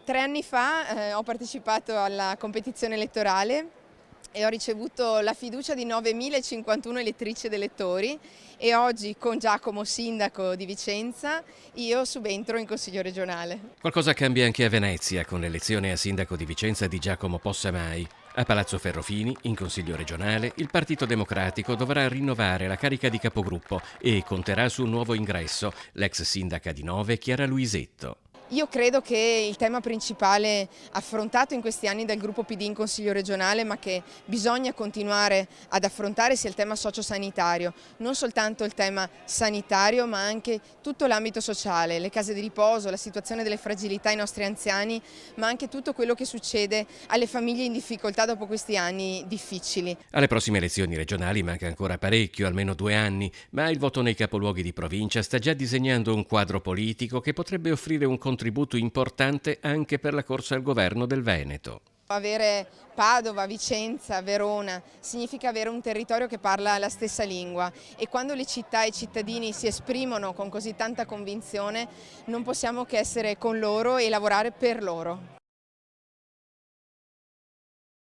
3 anni fa ho partecipato alla competizione elettorale e ho ricevuto la fiducia di 9.051 elettrici ed elettori e oggi con Giacomo sindaco di Vicenza io subentro in Consiglio regionale. Qualcosa cambia anche a Venezia con l'elezione a sindaco di Vicenza di Giacomo Possamai. A Palazzo Ferrofini, in Consiglio regionale, il Partito Democratico dovrà rinnovare la carica di capogruppo e conterà su un nuovo ingresso, l'ex sindaca di Nove Chiara Luisetto. Io credo che il tema principale affrontato in questi anni dal gruppo PD in Consiglio regionale, ma che bisogna continuare ad affrontare, sia il tema sociosanitario, non soltanto il tema sanitario, ma anche tutto l'ambito sociale, le case di riposo, la situazione delle fragilità ai nostri anziani, ma anche tutto quello che succede alle famiglie in difficoltà dopo questi anni difficili. Alle prossime elezioni regionali manca ancora parecchio, almeno 2 anni, ma il voto nei capoluoghi di provincia sta già disegnando un quadro politico che potrebbe offrire un contributo importante anche per la corsa al governo del Veneto. Avere Padova, Vicenza, Verona significa avere un territorio che parla la stessa lingua e quando le città e i cittadini si esprimono con così tanta convinzione non possiamo che essere con loro e lavorare per loro.